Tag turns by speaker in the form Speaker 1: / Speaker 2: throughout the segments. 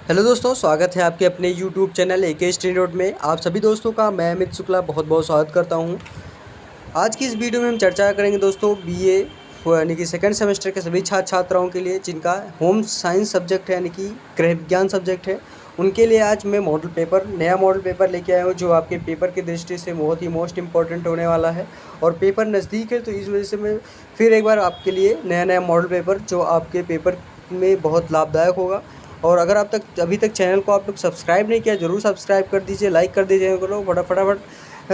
Speaker 1: Hello दोस्तों, स्वागत है आपके अपने YouTube channel AK study note में। आप सभी दोस्तों का मैं अमित शुक्ला बहुत बहुत स्वागत करता हूं। आज की इस वीडियो में हम चर्चा करेंगे दोस्तों बीए यानी कि सेकंड सेमेस्टर के सभी छात्र छात्राओं के लिए जिनका होम साइंस सब्जेक्ट है यानी कि गृह विज्ञान सब्जेक्ट है, उनके लिए आज मैं नया मॉडल पेपर लेके आया हूँ जो आपके पेपर की दृष्टि से बहुत ही मोस्ट इम्पॉर्टेंट होने वाला है। और पेपर नज़दीक है तो इस वजह से मैं फिर एक बार आपके लिए नया मॉडल पेपर जो आपके पेपर में बहुत लाभदायक होगा। और अगर अभी तक चैनल को आप लोग सब्सक्राइब नहीं किया, ज़रूर सब्सक्राइब कर दीजिए, लाइक कर दीजिए करो, फटाफट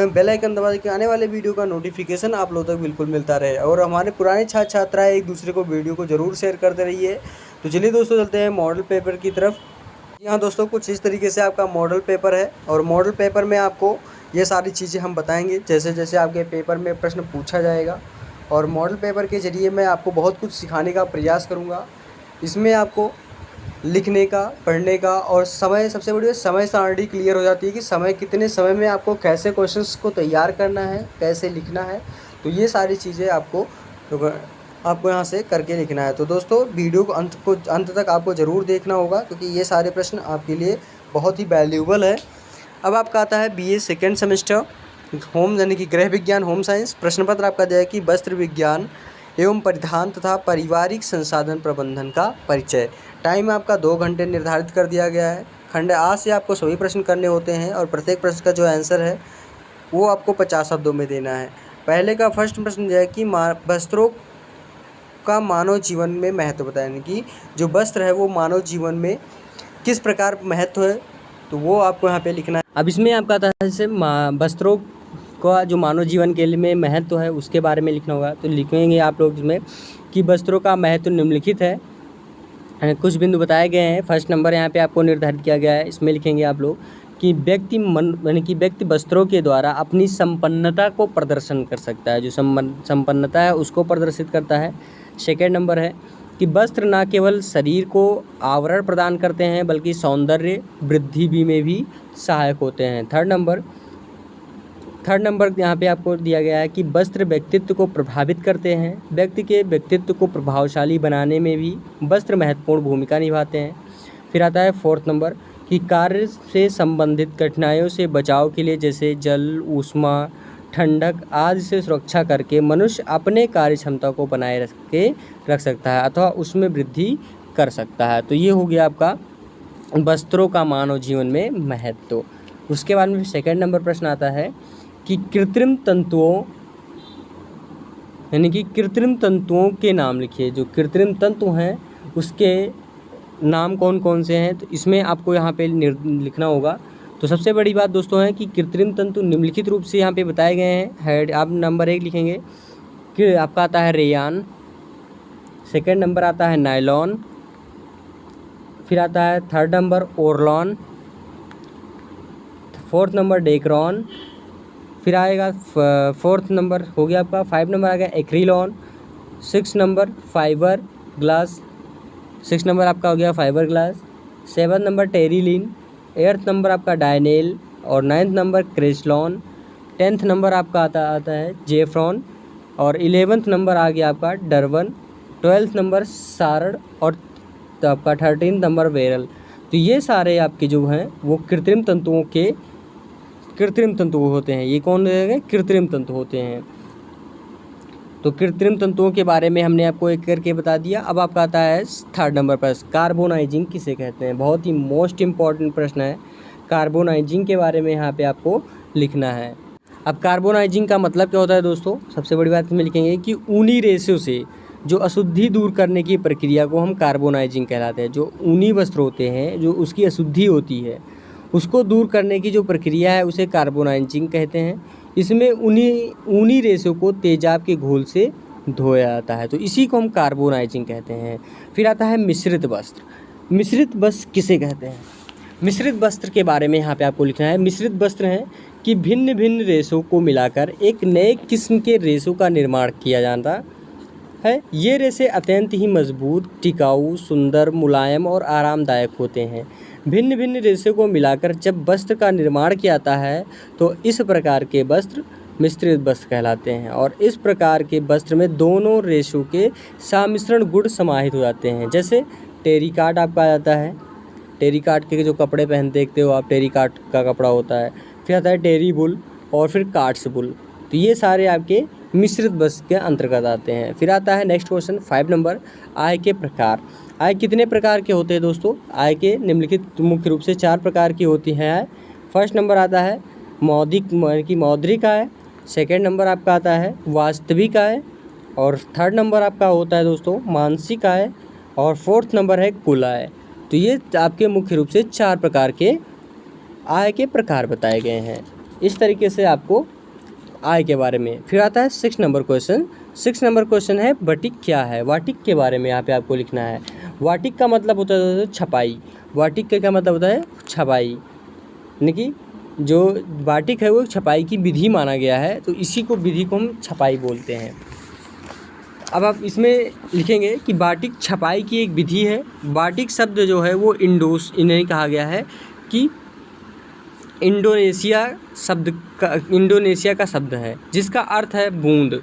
Speaker 1: बेल आइकन दबा के आने वाले वीडियो का नोटिफिकेशन आप लोगों तक बिल्कुल मिलता रहे। और हमारे पुराने छात्र छात्राएँ एक दूसरे को वीडियो को ज़रूर शेयर करते रहिए। तो चलिए दोस्तों, चलते हैं मॉडल पेपर की तरफ। यहाँ दोस्तों कुछ इस तरीके से आपका मॉडल पेपर है और मॉडल पेपर में आपको ये सारी चीज़ें हम बताएंगे जैसे जैसे आपके पेपर में प्रश्न पूछा जाएगा। और मॉडल पेपर के ज़रिए मैं आपको बहुत कुछ सिखाने का प्रयास करूँगा। इसमें आपको लिखने का, पढ़ने का और सबसे बड़ी बात समय सारणी क्लियर हो जाती है कि कितने समय में आपको कैसे क्वेश्चंस को तैयार करना है, कैसे लिखना है। तो ये सारी चीज़ें आपको यहाँ से करके लिखना है। तो दोस्तों वीडियो को अंत तक आपको ज़रूर देखना होगा क्योंकि ये सारे प्रश्न आपके लिए बहुत ही वैल्यूएबल है। अब आपका आता है बीए सेकेंड सेमेस्टर होम यानी कि गृह विज्ञान होम साइंस। प्रश्न पत्र आपका दिया है कि वस्त्र विज्ञान एवं परिधान तथा पारिवारिक संसाधन प्रबंधन का परिचय। टाइम आपका 2 घंटे निर्धारित कर दिया गया है। खंड आ से आपको सभी प्रश्न करने होते हैं और प्रत्येक प्रश्न का जो आंसर है वो आपको 50 शब्दों में देना है। पहले का फर्स्ट प्रश्न है कि वस्त्रों का मानव जीवन में महत्व बताएं, यानी कि जो वस्त्र है वो मानव जीवन में किस प्रकार महत्व है, तो वो आपको यहाँ पे लिखना है। अब इसमें आपका आता है जैसे वस्त्रों का जो मानव जीवन के लिए में महत्व है उसके बारे में लिखना होगा। तो लिखेंगे आप लोग इसमें कि वस्त्रों का महत्व निम्नलिखित है, कुछ बिंदु बताए गए हैं। फर्स्ट नंबर यहाँ पे आपको निर्धारित किया गया है, इसमें लिखेंगे आप लोग कि व्यक्ति वस्त्रों के द्वारा अपनी संपन्नता को प्रदर्शन कर सकता है, जो संपन्नता है उसको प्रदर्शित करता है। सेकेंड नंबर है कि वस्त्र न केवल शरीर को आवरण प्रदान करते हैं बल्कि सौंदर्य वृद्धि भी में भी सहायक होते हैं। थर्ड नंबर यहाँ पे आपको दिया गया है कि वस्त्र व्यक्तित्व को प्रभावित करते हैं। व्यक्ति के व्यक्तित्व को प्रभावशाली बनाने में भी वस्त्र महत्वपूर्ण भूमिका निभाते हैं। फिर आता है फोर्थ नंबर कि कार्य से संबंधित कठिनाइयों से बचाव के लिए जैसे जल, ऊष्मा, ठंडक आदि से सुरक्षा करके मनुष्य अपने कार्य क्षमता को बनाए रख सकता है अथवा उसमें वृद्धि कर सकता है। तो ये हो गया आपका वस्त्रों का मानव जीवन में महत्व। उसके बाद में सेकंड नंबर प्रश्न आता है कि कृत्रिम तंतुओं के नाम लिखिए। जो कृत्रिम तंतु हैं उसके नाम कौन कौन से हैं, तो इसमें आपको यहाँ पे लिखना होगा। तो सबसे बड़ी बात दोस्तों है कि कृत्रिम तंतु निम्नलिखित रूप से यहाँ पे बताए गए हैं। आप नंबर 1 लिखेंगे कि आपका आता है रेयान, सेकंड नंबर आता है नायलॉन, फिर आता है third number Orlon, fourth number Dacron, फिर आएगा फोर्थ नंबर हो गया आपका, 5 नंबर आ गया एक्रिलॉन, 6 नंबर फाइबर ग्लास, 6 नंबर आपका हो गया fibre glass, 7 number Terylene, 8th number आपका डायनेल और 9th नंबर क्रेस्लॉन, 10th नंबर आपका आता है जेफ्रॉन और 11th नंबर आ गया आपका डरवन, 12th नंबर सारड और आपका 13th नंबर वेरल। तो ये सारे आपके जो हैं वो कृत्रिम तंतु होते हैं। ये कौन है? कृत्रिम तंतु होते हैं। तो कृत्रिम तंतुओं के बारे में हमने आपको एक करके बता दिया। अब आपका आता है थर्ड नंबर पर कार्बोनाइजिंग किसे कहते हैं। बहुत ही मोस्ट इम्पॉर्टेंट प्रश्न है। कार्बोनाइजिंग के बारे में यहाँ पे आपको लिखना है। अब कार्बोनाइजिंग का मतलब क्या होता है दोस्तों, सबसे बड़ी बात इसमें लिखेंगे कि ऊनी रेशों से जो अशुद्धि दूर करने की प्रक्रिया को हम कार्बोनाइजिंग कहलाते हैं। जो ऊनी वस्त्र होते हैं, जो उसकी अशुद्धि होती है उसको दूर करने की जो प्रक्रिया है उसे कार्बोनाइजिंग कहते हैं। इसमें ऊनी रेशों को तेजाब के घोल से धोया जाता है, तो इसी को हम कार्बोनाइजिंग कहते हैं। फिर आता है मिश्रित वस्त्र। मिश्रित वस्त्र किसे कहते हैं? मिश्रित वस्त्र के बारे में यहाँ पे आपको लिखना है। मिश्रित वस्त्र हैं कि भिन्न भिन्न रेशों को मिलाकर एक नए किस्म के रेशों का निर्माण किया जाता है। ये रेशे अत्यंत ही मजबूत, टिकाऊ, सुंदर, मुलायम और आरामदायक होते हैं। भिन्न भिन्न रेशों को मिलाकर जब वस्त्र का निर्माण किया जाता है तो इस प्रकार के वस्त्र मिश्रित वस्त्र कहलाते हैं। और इस प्रकार के वस्त्र में दोनों रेशों के सम्मिश्रण गुण समाहित हो जाते हैं। जैसे टेरिकॉट आपका आ जाता है, टेरिकाट के जो कपड़े देखते हो आप, टेरिकाट का कपड़ा होता है। फिर आता है टेरी वुल और फिर कार्ड्स वुल। तो ये सारे आपके मिश्रित वस्त्र के अंतर्गत आते हैं। फिर आता है नेक्स्ट क्वेश्चन 5 नंबर, आय के प्रकार। आय कितने प्रकार के होते हैं दोस्तों? आय के निम्नलिखित मुख्य रूप से 4 प्रकार की होती हैं आय। फर्स्ट नंबर आता है मौद्रिक आय, सेकेंड नंबर आपका आता है वास्तविक आय, और थर्ड नंबर आपका होता है दोस्तों मानसिक आय, और फोर्थ नंबर है कुल आय। तो ये आपके मुख्य रूप से 4 प्रकार के आय के प्रकार बताए गए हैं। इस तरीके से आपको आय के बारे में। फिर आता है 6 नंबर क्वेश्चन। 6 नंबर क्वेश्चन है वाटिक क्या है? वाटिक के बारे में यहाँ पे आपको लिखना है। वाटिक का मतलब होता है छपाई। वाटिक का क्या मतलब होता है? छपाई, यानी कि जो वाटिक है वो छपाई की विधि माना गया है, तो इसी को विधि को हम छपाई बोलते हैं। अब आप इसमें लिखेंगे कि वाटिक छपाई की एक विधि है। वाटिक शब्द जो है वो इन्हें कहा गया है कि इंडोनेशिया का शब्द है, जिसका अर्थ है बूंद।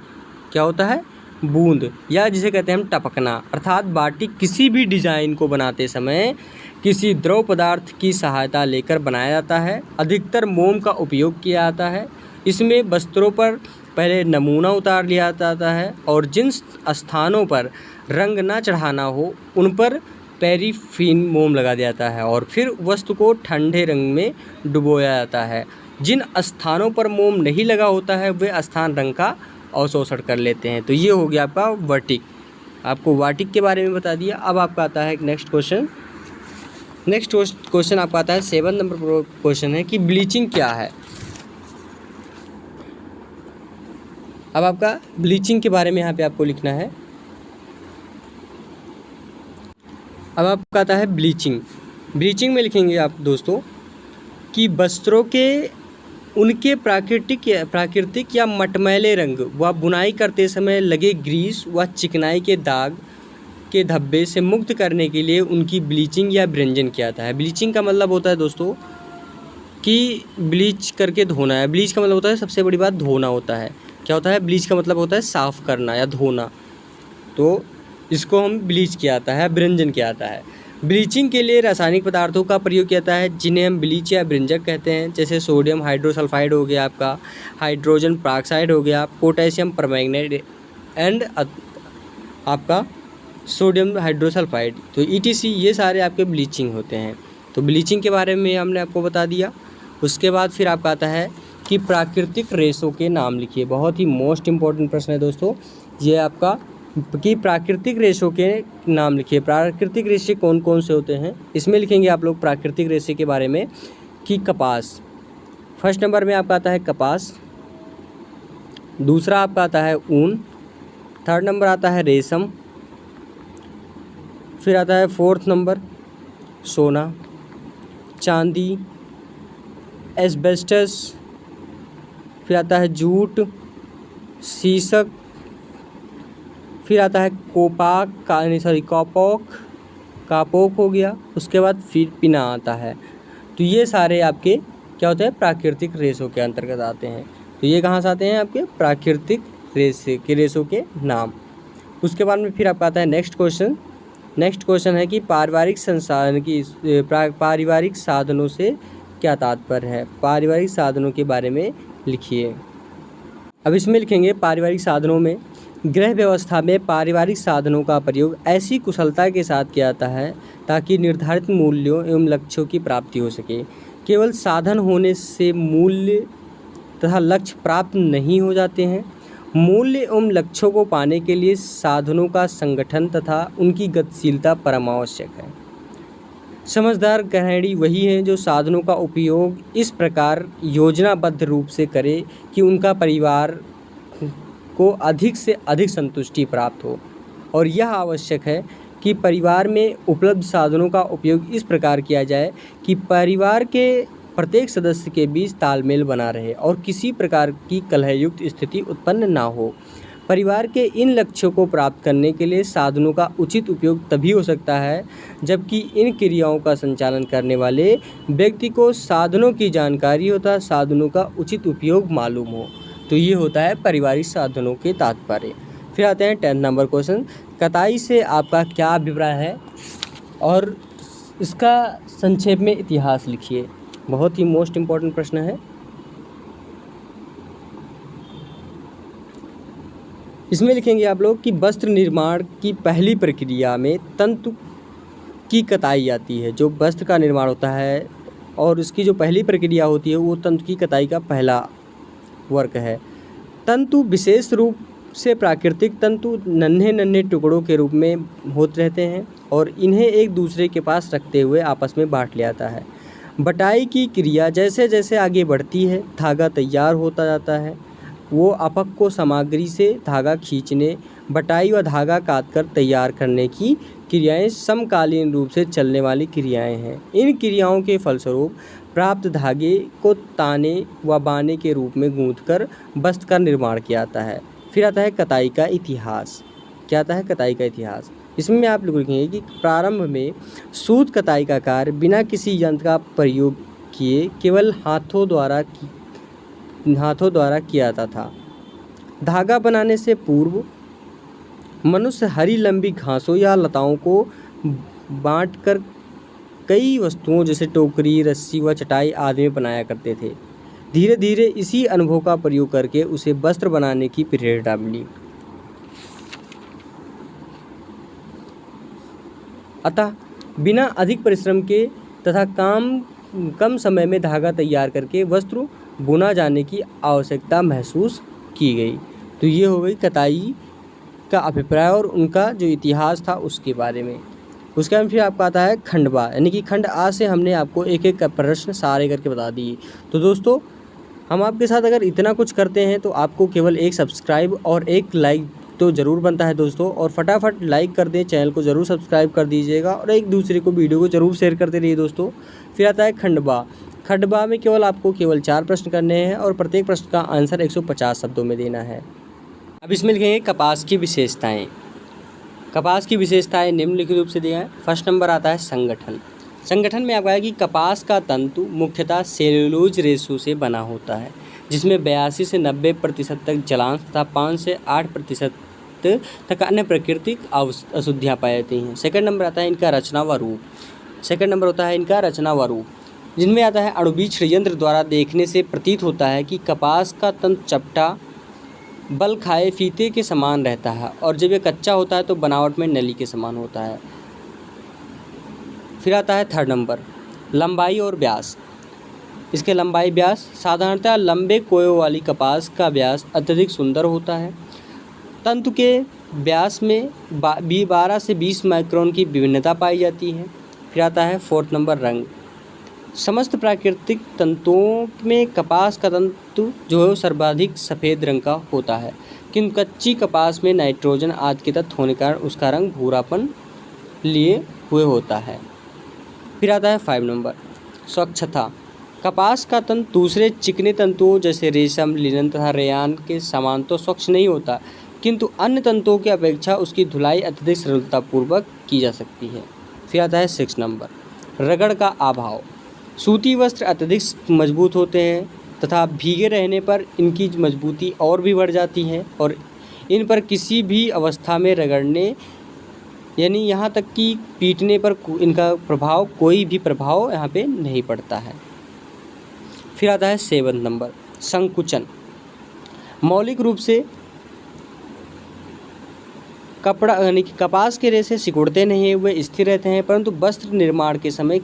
Speaker 1: क्या होता है? बूंद, या जिसे कहते हैं हम टपकना। अर्थात बाटिक किसी भी डिजाइन को बनाते समय किसी द्रव पदार्थ की सहायता लेकर बनाया जाता है। अधिकतर मोम का उपयोग किया जाता है। इसमें वस्त्रों पर पहले नमूना उतार लिया जाता है और जिन स्थानों पर रंग ना चढ़ाना हो उन पर पैराफिन मोम लगा दिया जाता है और फिर वस्तु को ठंडे रंग में डुबोया जाता है। जिन स्थानों पर मोम नहीं लगा होता है वे स्थान रंग का अवशोषण कर लेते हैं। तो ये हो गया आपका वाटिक। आपको वाटिक के बारे में बता दिया। अब आपका आता है नेक्स्ट क्वेश्चन। नेक्स्ट क्वेश्चन आपका आता है 7 नंबर क्वेश्चन है कि ब्लीचिंग क्या है। अब आपका ब्लीचिंग के बारे में यहाँ पे आपको लिखना है। अब आपका आता है ब्लीचिंग। ब्लीचिंग में लिखेंगे आप दोस्तों कि वस्त्रों के उनके प्राकृतिक या मटमैले रंग व बुनाई करते समय लगे ग्रीस व चिकनाई के दाग के धब्बे से मुक्त करने के लिए उनकी ब्लीचिंग या ब्रंजन किया जाता है। ब्लीचिंग का मतलब होता है दोस्तों कि ब्लीच करके धोना है। ब्लीच का मतलब होता है, सबसे बड़ी बात, धोना होता है। क्या होता है? ब्लीच का मतलब होता है साफ़ करना या धोना। तो इसको हम ब्लीच किया जाता है, ब्रंजन किया जाता है। ब्लीचिंग के लिए रासायनिक पदार्थों का प्रयोग किया जाता है जिन्हें हम ब्लीच या ब्रंजक कहते हैं, जैसे सोडियम हाइड्रोसल्फाइड हो गया, आपका हाइड्रोजन पेरोक्साइड हो गया, पोटेशियम परमैंगनेट एंड आपका सोडियम हाइड्रोसल्फाइड। तो ETC ये सारे आपके ब्लीचिंग होते हैं। तो ब्लीचिंग के बारे में हमने आपको बता दिया। उसके बाद फिर आपका आता है कि प्राकृतिक रेशों के नाम लिखिए। बहुत ही मोस्ट इम्पॉर्टेंट प्रश्न है दोस्तों ये आपका, कि प्राकृतिक रेशों के नाम लिखिए। प्राकृतिक रेशे कौन कौन से होते हैं? इसमें लिखेंगे आप लोग प्राकृतिक रेशे के बारे में कि कपास। फर्स्ट नंबर में आपका आता है कपास, दूसरा आपका आता है ऊन, थर्ड नंबर आता है रेशम, फिर आता है फोर्थ नंबर सोना, चांदी, एस्बेस्टस, फिर आता है जूट, शीशक, फिर आता है कापोक हो गया। उसके बाद फिर पिना आता है। तो ये सारे आपके क्या होते हैं? प्राकृतिक रेशों के अंतर्गत आते हैं। तो ये कहाँ से आते हैं? आपके प्राकृतिक रेशों के नाम। उसके बाद में फिर आपका आता है नेक्स्ट क्वेश्चन। नेक्स्ट क्वेश्चन है कि पारिवारिक साधनों से क्या तात्पर्य है? पारिवारिक साधनों के बारे में लिखिए। अब इसमें लिखेंगे पारिवारिक साधनों में गृह व्यवस्था में पारिवारिक साधनों का प्रयोग ऐसी कुशलता के साथ किया जाता है ताकि निर्धारित मूल्यों एवं लक्ष्यों की प्राप्ति हो सके। केवल साधन होने से मूल्य तथा लक्ष्य प्राप्त नहीं हो जाते हैं। मूल्य एवं लक्ष्यों को पाने के लिए साधनों का संगठन तथा उनकी गतिशीलता परम आवश्यक है। समझदार गृहिणी वही हैं जो साधनों का उपयोग इस प्रकार योजनाबद्ध रूप से करे कि उनका परिवार को अधिक से अधिक संतुष्टि प्राप्त हो। और यह आवश्यक है कि परिवार में उपलब्ध साधनों का उपयोग इस प्रकार किया जाए कि परिवार के प्रत्येक सदस्य के बीच तालमेल बना रहे और किसी प्रकार की कलहयुक्त स्थिति उत्पन्न ना हो। परिवार के इन लक्ष्यों को प्राप्त करने के लिए साधनों का उचित उपयोग तभी हो सकता है जबकि इन क्रियाओं का संचालन करने वाले व्यक्ति को साधनों की जानकारी होता, साधनों का उचित उपयोग मालूम हो। तो ये होता है पारिवारिक साधनों के तात्पर्य। फिर आते हैं 10 नंबर क्वेश्चन, कताई से आपका क्या अभिप्राय है और इसका संक्षेप में इतिहास लिखिए। बहुत ही मोस्ट इम्पॉर्टेंट प्रश्न है। इसमें लिखेंगे आप लोग कि वस्त्र निर्माण की पहली प्रक्रिया में तंतु की कताई आती है। जो वस्त्र का निर्माण होता है और उसकी जो पहली प्रक्रिया होती है वो तंतु की कताई का पहला वर्क है। तंतु विशेष रूप से प्राकृतिक तंतु नन्हे नन्हे टुकड़ों के रूप में होते रहते हैं और इन्हें एक दूसरे के पास रखते हुए आपस में बांट लिया जाता है। बटाई की क्रिया जैसे जैसे आगे बढ़ती है धागा तैयार होता जाता है। वो अपक को सामग्री से धागा खींचने, बटाई व धागा काटकर तैयार करने की क्रियाएं समकालीन रूप से चलने वाली क्रियाएं हैं। इन क्रियाओं के फलस्वरूप प्राप्त धागे को ताने व बाने के रूप में गूंथकर वस्त्र का निर्माण किया जाता है। फिर आता है कताई का इतिहास। क्या आता है कताई का इतिहास? इसमें आप लोग लिखेंगे कि प्रारंभ में सूत कताई का कार्य बिना किसी यंत्र का प्रयोग किए केवल हाथों द्वारा किया जाता था। धागा बनाने से पूर्व मनुष्य हरी लंबी घासों या लताओं को बांटकर कई वस्तुओं जैसे टोकरी, रस्सी व चटाई आदि में बनाया करते थे। धीरे धीरे इसी अनुभव का प्रयोग करके उसे वस्त्र बनाने की प्रेरणा मिली। अतः बिना अधिक परिश्रम के तथा कम समय में धागा तैयार करके वस्त्र बुना जाने की आवश्यकता महसूस की गई। तो ये हो गई कताई का अभिप्राय और उनका जो इतिहास था उसके बारे में। उसके बाद फिर आपका आता है खंड बा, यानी कि खंड आ से हमने आपको एक एक प्रश्न सारे करके बता दिए। तो दोस्तों हम आपके साथ अगर इतना कुछ करते हैं तो आपको केवल एक सब्सक्राइब और एक लाइक तो ज़रूर बनता है दोस्तों। और फटाफट लाइक कर दें, चैनल को ज़रूर सब्सक्राइब कर दीजिएगा और एक दूसरे को वीडियो को ज़रूर शेयर करते रहिए दोस्तों। फिर आता है खंडबा। खंडबा में आपको केवल 4 प्रश्न करने हैं और प्रत्येक प्रश्न का आंसर 150 शब्दों में देना है। अब इसमें लिखेंगे कपास की विशेषताएँ। कपास की विशेषताएँ निम्नलिखित रूप से दिया है। फर्स्ट नंबर आता है संगठन। संगठन में आपका है कि कपास का तंतु मुख्यतः सेल्यूलोज रेशों से बना होता है जिसमें 82 से 90% तक जलांश तथा 5 से 8% तक अन्य प्राकृतिक अशुद्धियाँ पाई जाती हैं। सेकंड नंबर आता है इनका रचना व रूप। सेकंड नंबर होता है इनका रचना व रूप, जिनमें आता है अणुबीज यंत्र द्वारा देखने से प्रतीत होता है कि कपास का तंतु चपटा बल खाए फीते के समान रहता है और जब यह कच्चा होता है तो बनावट में नली के समान होता है। फिर आता है थर्ड नंबर लंबाई और व्यास। इसके लंबाई व्यास साधारणतः लंबे कोयों वाली कपास का व्यास अत्यधिक सुंदर होता है। तंतु के व्यास में 12 से 20 माइक्रोन की विभिन्नता पाई जाती है। फिर आता है फोर्थ नंबर रंग। समस्त प्राकृतिक तंतुओं में कपास का तंतु जो है सर्वाधिक सफ़ेद रंग का होता है, किंतु कच्ची कपास में नाइट्रोजन आदि के तत्व होने के कारण उसका रंग भूरापन लिए हुए होता है। फिर आता है 5 नंबर स्वच्छता। कपास का तंतु दूसरे चिकने तंतुओं जैसे रेशम, लिनन तथा रेयान के समान तो स्वच्छ नहीं होता, किंतु अन्य तंतुओं की अपेक्षा उसकी धुलाई अत्यधिक सरलतापूर्वक की जा सकती है। फिर आता है 6 नंबर रगड़ का अभाव। सूती वस्त्र अत्यधिक मजबूत होते हैं तथा भीगे रहने पर इनकी मजबूती और भी बढ़ जाती है और इन पर किसी भी अवस्था में रगड़ने यानी यहाँ तक कि पीटने पर इनका कोई भी प्रभाव यहाँ पे नहीं पड़ता है। फिर आता है 7 नंबर संकुचन। मौलिक रूप से कपड़ा यानी कि कपास के रेशे सिकुड़ते नहीं हुए स्थिर रहते हैं, परंतु वस्त्र निर्माण के समय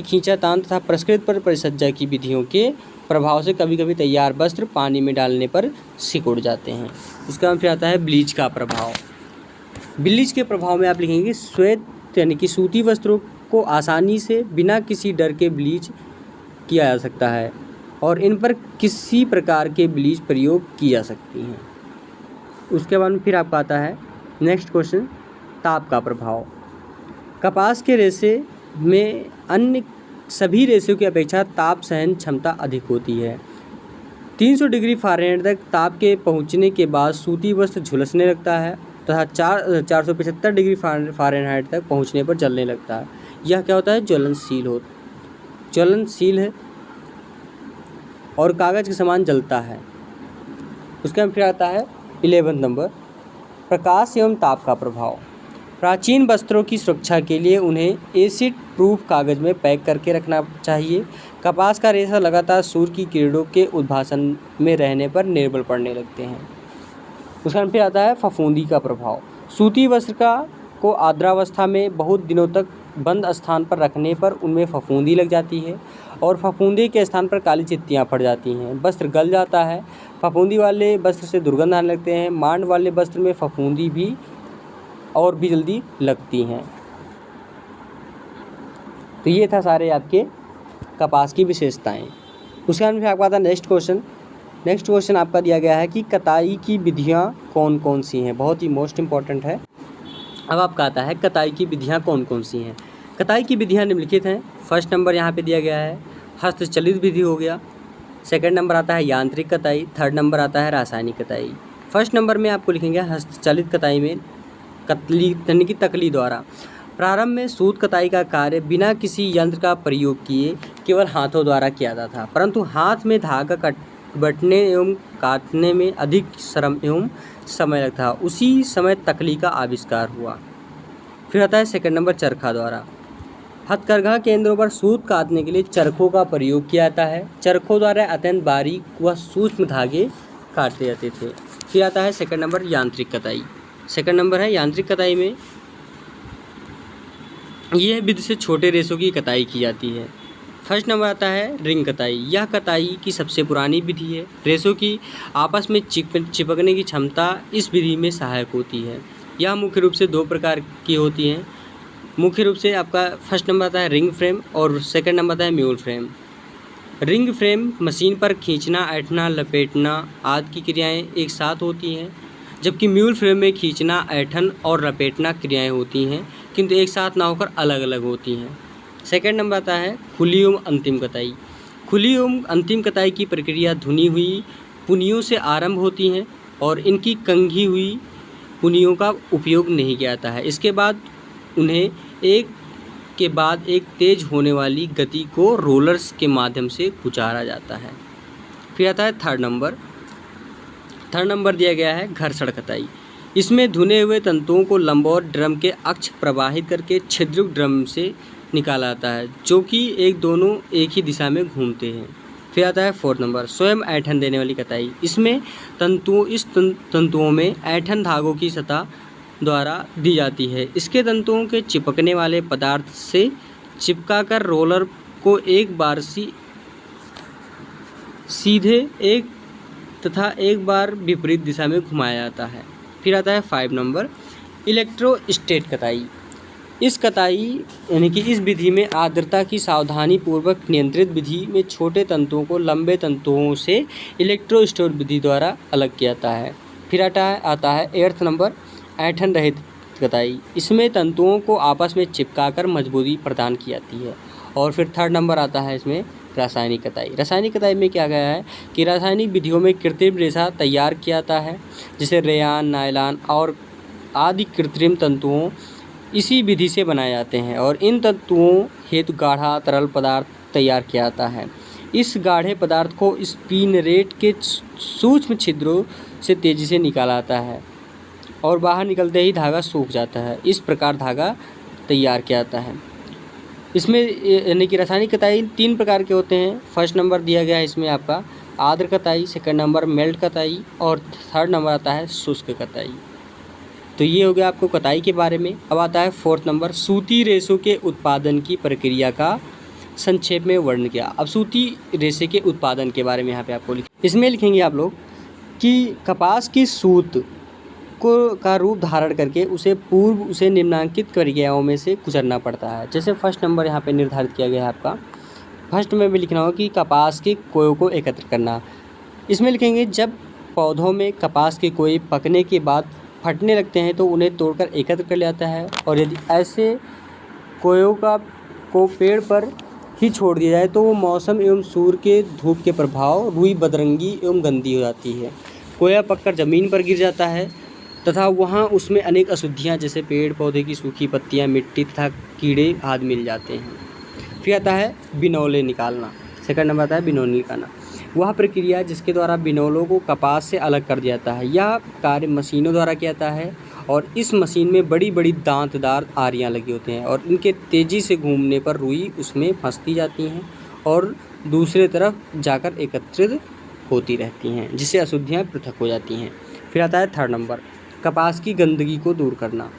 Speaker 1: खींचातान तथा प्रस्कृत पर परिसज्जा की विधियों के प्रभाव से कभी कभी तैयार वस्त्र पानी में डालने पर सिकुड़ जाते हैं। इसका नाम फिर आता है ब्लीच का प्रभाव। ब्लीच के प्रभाव में आप लिखेंगे श्वेत यानी कि सूती वस्त्रों को आसानी से बिना किसी डर के ब्लीच किया जा सकता है और इन पर किसी प्रकार के ब्लीच प्रयोग की जा सकती हैं। उसके बाद फिर आपका आता है नेक्स्ट क्वेश्चन ताप का प्रभाव। कपास के रेशे में अन्य सभी रेशों की अपेक्षा ताप सहन क्षमता अधिक होती है। 300 डिग्री फ़ारेनहाइट तक ताप के पहुंचने के बाद सूती वस्त्र झुलसने लगता है तथा 475 डिग्री फ़ारेनहाइट तक पहुंचने पर जलने लगता है। यह क्या होता है? ज्वलनशील है और कागज़ के समान जलता है। उसके बाद फिर आता है 11 नंबर प्रकाश एवं ताप का प्रभाव। प्राचीन वस्त्रों की सुरक्षा के लिए उन्हें एसिड प्रूफ कागज़ में पैक करके रखना चाहिए। कपास का रेशा लगातार सूर्य की किरणों के उद्भासन में रहने पर निर्बल पड़ने लगते हैं। उसका फिर आता है फफूंदी का प्रभाव। सूती वस्त्र को आर्द्रावस्था में बहुत दिनों तक बंद स्थान पर रखने पर उनमें फफूंदी लग जाती है और फफूंदी के स्थान पर काली चित्तियाँ पड़ जाती हैं। वस्त्र गल जाता है। फफूंदी वाले वस्त्र से दुर्गंध आने लगते हैं। मांड वाले वस्त्र में फफूंदी भी और भी जल्दी लगती हैं। तो ये था सारे आपके कपास की विशेषताएं। उसके बाद फिर आपका आता है नेक्स्ट क्वेश्चन आपका दिया गया है कि कताई की विधियां कौन कौन सी हैं। बहुत ही मोस्ट इम्पॉर्टेंट है। अब आपका आता है कताई की विधियां कौन कौन सी हैं। कताई की विधियां निम्नलिखित हैं। फर्स्ट नंबर यहाँ पे दिया गया है हस्तचलित विधि हो गया। सेकंड नंबर आता है यांत्रिक कताई। थर्ड नंबर आता है रासायनिक कताई। फर्स्ट नंबर में आपको लिखेंगे हस्तचलित कताई में तकली द्वारा प्रारंभ में सूत कताई का कार्य बिना किसी यंत्र का प्रयोग किए केवल हाथों द्वारा किया जाता था, परंतु हाथ में धागा बटने एवं काटने में अधिक श्रम एवं समय लगता। उसी समय तकली का आविष्कार हुआ। फिर आता है सेकंड नंबर चरखा द्वारा। हथकरघा केंद्रों पर सूत काटने के लिए चरखों का प्रयोग किया जाता है। चरखों द्वारा अत्यंत बारीक व सूक्ष्म धागे काटे जाते थे। फिर आता है सेकंड नंबर यांत्रिक कताई। सेकंड नंबर है यांत्रिक कताई में यह विधि से छोटे रेशों की कताई की जाती है। फर्स्ट नंबर आता है रिंग कताई। यह कताई की सबसे पुरानी विधि है। रेशों की आपस में चिपकने की क्षमता इस विधि में सहायक होती है। यह मुख्य रूप से दो प्रकार की होती हैं। मुख्य रूप से आपका फर्स्ट नंबर आता है रिंग फ्रेम और सेकंड नंबर आता है mule frame. Ring frame machine पर खींचना, ऐंठना, लपेटना आदि की क्रियाएं एक साथ होती हैं, जबकि म्यूल फ्रेम में खींचना, ऐंठन और लपेटना क्रियाएं होती हैं, किंतु एक साथ ना होकर अलग अलग होती हैं। सेकंड नंबर आता है खुली एवं अंतिम कताई। खुली एवं अंतिम कताई की प्रक्रिया धुनी हुई पुनियों से आरंभ होती हैं और इनकी कंघी हुई पुनियों का उपयोग नहीं किया जाता है। इसके बाद उन्हें एक के बाद एक तेज होने वाली गति को रोलर्स के माध्यम से गुजारा जाता है। फिर आता है थर्ड नंबर दिया गया है घर्षण कताई। इसमें धुने हुए तंतुओं को लंबवत ड्रम के अक्ष प्रवाहित करके छिद्रित ड्रम से निकाला जाता है, जो कि दोनों एक ही दिशा में घूमते हैं। फिर आता है फोर्थ नंबर स्वयं ऐंठन देने वाली कताई। इसमें तंतुओं में ऐंठन धागों की सतह द्वारा दी जाती है। इसके तंतुओं के चिपकने वाले पदार्थ से चिपकाकर रोलर को एक बार सीधे तथा एक बार विपरीत दिशा में घुमाया जाता है। फिर आता है 5 नंबर इलेक्ट्रोस्टैटिक कताई। इस कताई यानी कि इस विधि में आर्द्रता की सावधानी पूर्वक नियंत्रित विधि में छोटे तंतुओं को लंबे तंतुओं से इलेक्ट्रोस्टैटिक विधि द्वारा अलग किया जाता है। फिर आता है 8 नंबर ऐंठन रहित कताई। इसमें तंतुओं को आपस में चिपकाकर मजबूती प्रदान की जाती है। और फिर थर्ड नंबर आता है इसमें रासायनिक कताई। रासायनिक कताई में क्या गया है कि रासायनिक विधियों में कृत्रिम रेशा तैयार किया जाता है, जैसे रेयान, नायलॉन और आदि कृत्रिम तंतुओं इसी विधि से बनाए जाते हैं और इन तंतुओं हेतु गाढ़ा तरल पदार्थ तैयार किया जाता है। इस गाढ़े पदार्थ को स्पिनरेट के सूक्ष्म छिद्रों से तेज़ी से निकाला जाता है और बाहर निकलते ही धागा सूख जाता है। इस प्रकार धागा तैयार किया जाता है। इसमें यानी कि रासायनिक कताई 3 प्रकार के होते हैं। फर्स्ट नंबर दिया गया है इसमें आपका आर्द्र कताई, सेकंड नंबर मेल्ट कताई और थर्ड नंबर आता है शुष्क कताई। तो ये हो गया आपको कताई के बारे में। अब आता है फोर्थ नंबर सूती रेशों के उत्पादन की प्रक्रिया का संक्षेप में वर्णन किया। अब सूती रेशे के उत्पादन के बारे में यहाँ पे आपको इसमें लिखेंगे आप लोग कि कपास की सूत का रूप धारण करके उसे निम्नांकित प्रक्रियाओं में से गुजरना पड़ता है। जैसे फर्स्ट नंबर यहाँ पे निर्धारित किया गया है आपका। फर्स्ट में भी लिखना होगा कि कपास के कोयों को एकत्र करना। इसमें लिखेंगे जब पौधों में कपास के कोये पकने के बाद फटने लगते हैं तो उन्हें तोड़कर एकत्र कर लिया जाता है और यदि ऐसे कोयों को पेड़ पर ही छोड़ दिया जाए तो वो मौसम एवं सूर्य के धूप के प्रभाव रुई बदरंगी एवं गंदी हो जाती है। कोया पककर ज़मीन पर गिर जाता है तथा वहाँ उसमें अनेक अशुद्धियाँ जैसे पेड़ पौधे की सूखी पत्तियाँ, मिट्टी तथा कीड़े आदि मिल जाते हैं। फिर आता है बिनौले निकालना। सेकंड नंबर आता है बिनौले निकालना। वह प्रक्रिया जिसके द्वारा बिनौलों को कपास से अलग कर दिया जाता है। यह कार्य मशीनों द्वारा किया जाता है और इस मशीन में बड़ी बड़ी दांतदार आरियाँ लगी होती हैं और इनके तेज़ी से घूमने पर रुई उसमें फंसती जाती हैं और दूसरे तरफ जाकर एकत्रित होती रहती हैं, जिससे अशुद्धियाँ पृथक हो जाती हैं। फिर आता है थर्ड नंबर, कपास की गंदगी को दूर करना।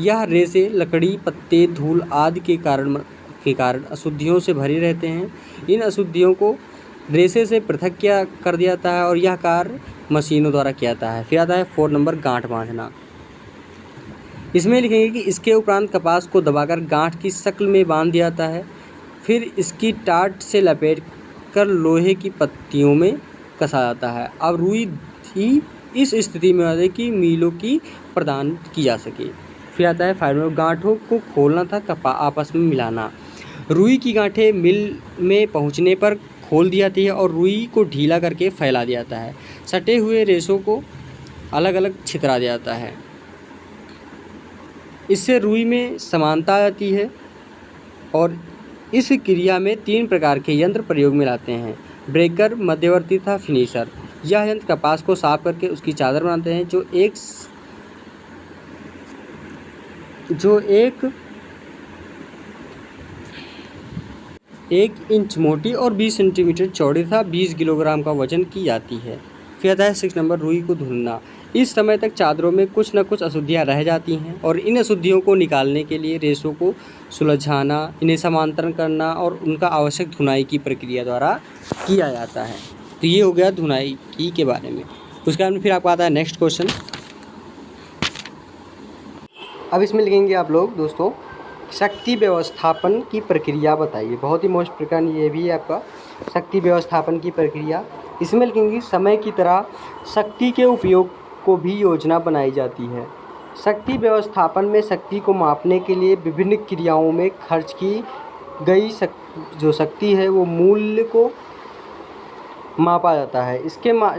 Speaker 1: यह रेशे, लकड़ी, पत्ते, धूल आदि के कारण अशुद्धियों से भरे रहते हैं। इन अशुद्धियों को रेशे से पृथक किया कर दिया जाता है और यह कार्य मशीनों द्वारा किया जाता है। फिर आता है फोर्थ नंबर, गांठ बांधना। इसमें लिखेंगे कि इसके उपरांत कपास को दबाकर गांठ की शक्ल में बांध दिया जाता है। फिर इसकी टाट से लपेट कर लोहे की पत्तियों में कसा जाता है। अब रुई ही इस स्थिति में आती है कि मीलों की प्रदान की जा सके। फिर आता है फाइव नंबर, गांठों को खोलना तथा आपस में मिलाना। रुई की गांठें मिल में पहुंचने पर खोल दी जाती है और रुई को ढीला करके फैला दिया जाता है। सटे हुए रेशों को अलग अलग छितरा दिया जाता है। इससे रुई में समानता आ जाती है और इस क्रिया में 3 प्रकार के यंत्र प्रयोग में लाते हैं, ब्रेकर, मध्यवर्ती तथा फिनिशर। यह यंत्र कपास को साफ करके उसकी चादर बनाते हैं जो एक इंच मोटी और 20 सेंटीमीटर चौड़ी तथा 20 किलोग्राम का वजन की जाती है। फिर आता है 6 नंबर, रुई को धुलना। इस समय तक चादरों में कुछ न कुछ अशुद्धियाँ रह जाती हैं और इन अशुद्धियों को निकालने के लिए रेशों को सुलझाना, इन्हें समांतरण करना और उनका आवश्यक धुनाई की प्रक्रिया द्वारा किया जाता है। तो ये हो गया धुनाई की के बारे में। उसके बाद में फिर आपको आता है नेक्स्ट क्वेश्चन। अब इसमें लिखेंगे आप लोग दोस्तों, शक्ति व्यवस्थापन की प्रक्रिया बताइए। बहुत ही मोस्ट प्रकार ये भी है आपका शक्ति व्यवस्थापन की प्रक्रिया। इसमें लिखेंगे समय की तरह शक्ति के उपयोग को भी योजना बनाई जाती है। शक्ति व्यवस्थापन में शक्ति को मापने के लिए विभिन्न क्रियाओं में खर्च की गई जो शक्ति है वो मूल्य को मापा जाता है।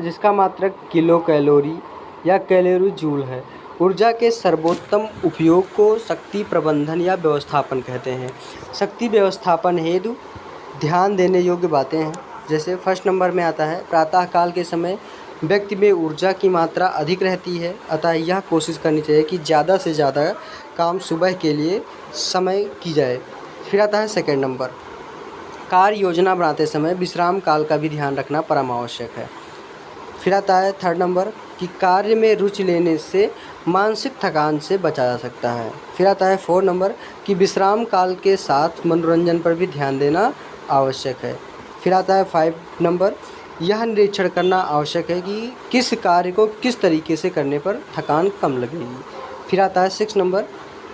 Speaker 1: जिसका मात्रक किलो कैलोरी या कैलोरी जूल है। ऊर्जा के सर्वोत्तम उपयोग को शक्ति प्रबंधन या व्यवस्थापन कहते हैं। शक्ति व्यवस्थापन हेतु ध्यान देने योग्य बातें हैं, जैसे फर्स्ट नंबर में आता है, प्रातःकाल के समय व्यक्ति में ऊर्जा की मात्रा अधिक रहती है, अतः यह कोशिश करनी चाहिए कि ज़्यादा से ज़्यादा काम सुबह के लिए समय की जाए। फिर आता है सेकंड नंबर, कार्य योजना बनाते समय विश्राम काल का भी ध्यान रखना परम आवश्यक है। फिर आता है थर्ड नंबर कि कार्य में रुचि लेने से मानसिक थकान से बचा जा सकता है। फिर आता है 4 नंबर कि विश्राम काल के साथ मनोरंजन पर भी ध्यान देना आवश्यक है। फिर आता है 5 नंबर, यह निरीक्षण करना आवश्यक है कि किस कार्य को किस तरीके से करने पर थकान कम लगेगी। फिर आता है 6 नंबर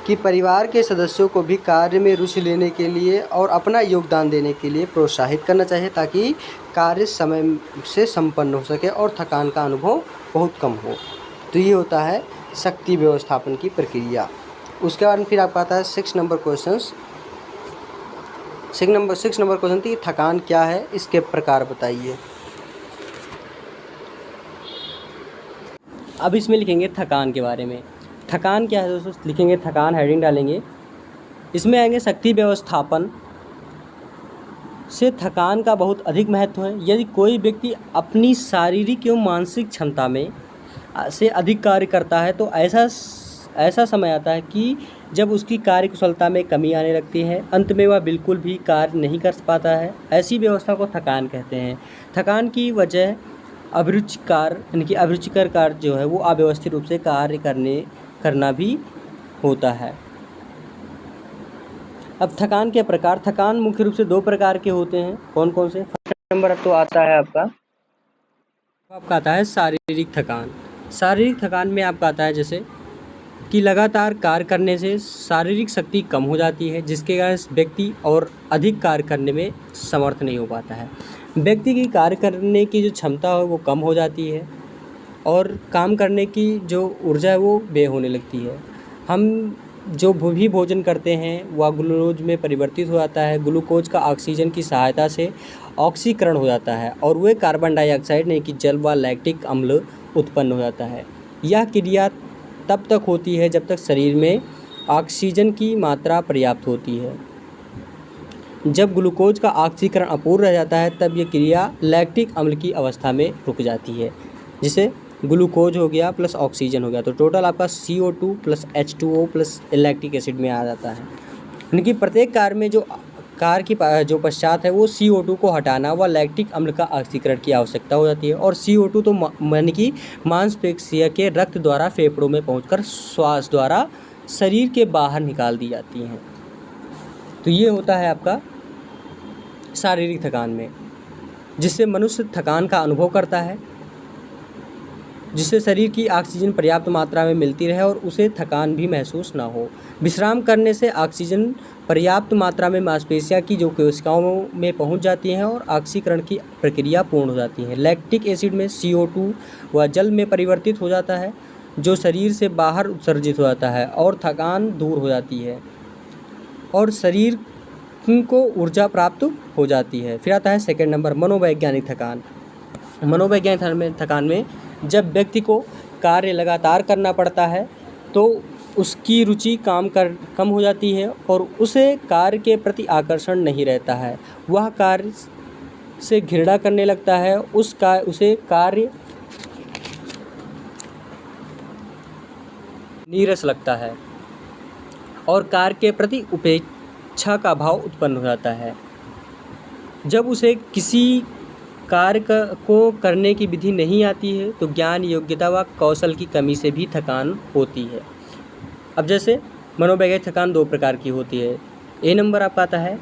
Speaker 1: कि परिवार के सदस्यों को भी कार्य में रुचि लेने के लिए और अपना योगदान देने के लिए प्रोत्साहित करना चाहिए ताकि कार्य समय से संपन्न हो सके और थकान का अनुभव बहुत कम हो। तो ये होता है शक्ति व्यवस्थापन की प्रक्रिया। उसके बाद फिर आपका आता है 6 नंबर क्वेश्चन। 6 नंबर क्वेश्चन थी थकान क्या है, इसके प्रकार बताइए। अब इसमें लिखेंगे थकान के बारे में। थकान क्या है दोस्तों, लिखेंगे थकान, हेडिंग डालेंगे। इसमें आएंगे शक्ति व्यवस्थापन से थकान का बहुत अधिक महत्व है। यदि कोई व्यक्ति अपनी शारीरिक एवं मानसिक क्षमता में से अधिक कार्य करता है तो ऐसा समय आता है कि जब उसकी कार्य कुशलता में कमी आने लगती है, अंत में वह बिल्कुल भी कार्य नहीं कर पाता है। ऐसी व्यवस्था को थकान कहते हैं। थकान की वजह अभिरुचिकर कार्य जो है वो अव्यवस्थित रूप से कार्य करना भी होता है। अब थकान के प्रकार, थकान मुख्य रूप से 2 प्रकार के होते हैं। कौन कौन से? फर्स्ट नंबर तो आता है आपका आता है शारीरिक थकान। शारीरिक थकान में आपका आता है जैसे कि लगातार कार्य करने से शारीरिक शक्ति कम हो जाती है, जिसके कारण व्यक्ति और अधिक कार्य करने में समर्थ नहीं हो पाता है। व्यक्ति की कार्य करने की जो क्षमता है वो कम हो जाती है और काम करने की जो ऊर्जा है वो व्यय होने लगती है। हम जो भी भोजन करते हैं वह ग्लूकोज में परिवर्तित हो जाता है। ग्लूकोज का ऑक्सीजन की सहायता से ऑक्सीकरण हो जाता है और वे कार्बन डाइऑक्साइड यानी कि जल व लैक्टिक अम्ल उत्पन्न हो जाता है। यह क्रिया तब तक होती है जब तक शरीर में ऑक्सीजन की मात्रा पर्याप्त होती है। जब ग्लूकोज का ऑक्सीकरण अपूर्ण रह जाता है तब यह क्रिया लैक्टिक अम्ल की अवस्था में रुक जाती है, जिसे ग्लूकोज हो गया प्लस ऑक्सीजन हो गया, तो टोटल आपका CO2 plus H2O plus lactic acid में आ जाता है। यानी कि प्रत्येक कार्य में जो पश्चात है वो CO2 को हटाना व लैक्टिक अम्ल का ऑक्सीकरण की आवश्यकता हो जाती है। और CO2 तो यानी कि मांसपेशियों के रक्त द्वारा फेफड़ों में पहुंचकर श्वास द्वारा शरीर के बाहर निकाल दी जाती हैं। तो ये होता है आपका शारीरिक थकान में, जिससे मनुष्य थकान का अनुभव करता है, जिससे शरीर की ऑक्सीजन पर्याप्त मात्रा में मिलती रहे और उसे थकान भी महसूस ना हो। विश्राम करने से ऑक्सीजन पर्याप्त मात्रा में मांसपेशियों की जो कोशिकाओं में पहुंच जाती हैं और ऑक्सीकरण की प्रक्रिया पूर्ण हो जाती है। लैक्टिक एसिड में CO2 व जल में परिवर्तित हो जाता है, जो शरीर से बाहर उत्सर्जित हो जाता है और थकान दूर हो जाती है और शरीर को ऊर्जा प्राप्त हो जाती है। फिर आता है सेकंड नंबर, मनोवैज्ञानिक थकान। मनोवैज्ञानिक थकान में जब व्यक्ति को कार्य लगातार करना पड़ता है तो उसकी रुचि कम हो जाती है और उसे कार्य के प्रति आकर्षण नहीं रहता है, वह कार्य से घृणा करने लगता है, उसे कार्य नीरस लगता है और कार्य के प्रति उपेक्षा का भाव उत्पन्न हो जाता है। जब उसे किसी कार्य को करने की विधि नहीं आती है तो ज्ञान, योग्यता व कौशल की कमी से भी थकान होती है। अब जैसे मनोवैज्ञानिक थकान 2 प्रकार की होती है। ए नंबर आपका आता है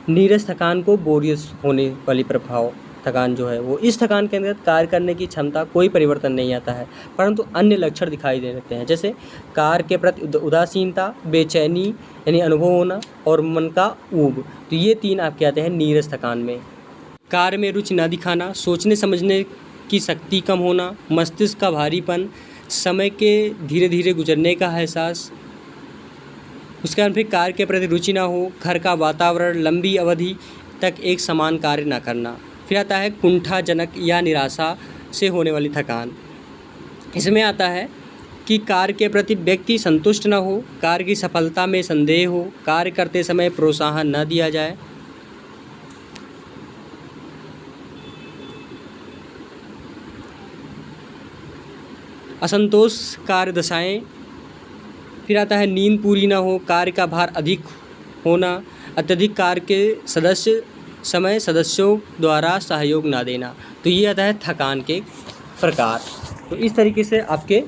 Speaker 1: नीरस थकान को बोरियस होने वाली प्रभाव थकान जो है वो, इस थकान के अंतर्गत कार्य करने की क्षमता कोई परिवर्तन नहीं आता है, परंतु अन्य लक्षण दिखाई दे देते हैं, जैसे कार्य के प्रति उदासीनता, बेचैनी यानी अनुभव होना और मन का ऊब। तो ये 3 आपके आते हैं नीरस थकान में। कार्य में रुचि न दिखाना, सोचने समझने की शक्ति कम होना, मस्तिष्क का भारीपन, समय के धीरे धीरे गुजरने का एहसास, उसके बाद फिर कार्य के प्रति रुचि ना हो, घर का वातावरण, लंबी अवधि तक एक समान कार्य ना करना। फिर आता है कुंठाजनक या निराशा से होने वाली थकान। इसमें आता है कि कार्य के प्रति व्यक्ति संतुष्ट न हो, कार्य की सफलता में संदेह हो, कार्य करते समय प्रोत्साहन न दिया जाए, असंतोष कार्य दशाएँ। फिर आता है नींद पूरी ना हो, कार्य का भार अधिक होना, अत्यधिक कार्य के सदस्यों द्वारा सहयोग ना देना। तो ये आता है थकान के प्रकार। तो इस तरीके से आपके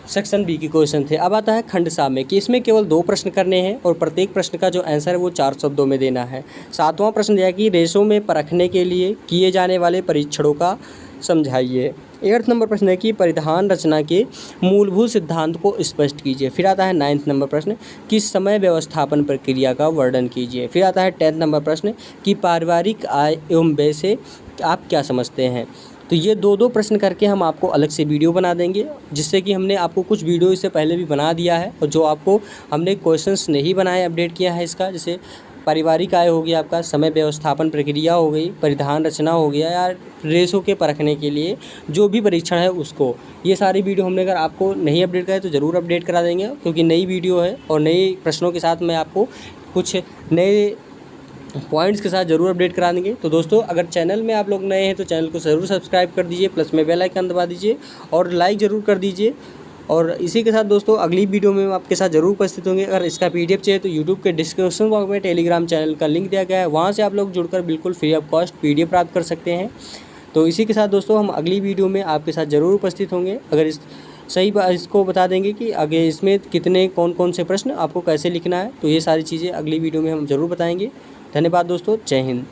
Speaker 1: सेक्शन बी के क्वेश्चन थे। अब आता है खंड सा में कि इसमें केवल 2 प्रश्न करने हैं और प्रत्येक प्रश्न का जो आंसर है वो 4 शब्दों में देना है। 7वां प्रश्न दिया कि रेशों में परखने के लिए किए जाने वाले परीक्षणों का समझाइए। 8 नंबर प्रश्न है कि परिधान रचना के मूलभूत सिद्धांत को स्पष्ट कीजिए। फिर आता है 9th नंबर प्रश्न कि समय व्यवस्थापन प्रक्रिया का वर्णन कीजिए। फिर आता है 10th नंबर प्रश्न कि पारिवारिक आय एवं व्यय से आप क्या समझते हैं। तो ये 2 प्रश्न करके हम आपको अलग से वीडियो बना देंगे, जिससे कि हमने आपको कुछ वीडियो इससे पहले भी बना दिया है और जो आपको हमने क्वेश्चंस नहीं बनाए अपडेट किया है इसका, जैसे पारिवारिक आय हो गया, आपका समय व्यवस्थापन प्रक्रिया हो गई, परिधान रचना हो गया, या रेशों के परखने के लिए जो भी परीक्षण है उसको, ये सारी वीडियो हमने अगर आपको नहीं अपडेट कराए तो ज़रूर अपडेट करा देंगे, क्योंकि नई वीडियो है और नए प्रश्नों के साथ मैं आपको कुछ नए पॉइंट्स के साथ ज़रूर अपडेट करा देंगे। तो दोस्तों अगर चैनल में आप लोग नए हैं तो चैनल को ज़रूर सब्सक्राइब कर दीजिए, प्लस में बेल आइकन दबा दीजिए और लाइक ज़रूर कर दीजिए। और इसी के साथ दोस्तों अगली वीडियो में आपके साथ ज़रूर उपस्थित होंगे। अगर इसका PDF चाहिए तो यूट्यूब के डिस्क्रिप्शन बॉक्स में टेलीग्राम चैनल का लिंक दिया गया है, वहाँ से आप लोग जुड़कर बिल्कुल फ्री ऑफ कॉस्ट PDF प्राप्त कर सकते हैं। तो इसी के साथ दोस्तों हम अगली वीडियो में आपके साथ ज़रूर उपस्थित होंगे। अगर इसको बता देंगे कि आगे इसमें कितने कौन से प्रश्न आपको कैसे लिखना है, तो ये सारी चीज़ें अगली वीडियो में हम ज़रूर बताएँगे। धन्यवाद दोस्तों, जय हिंद।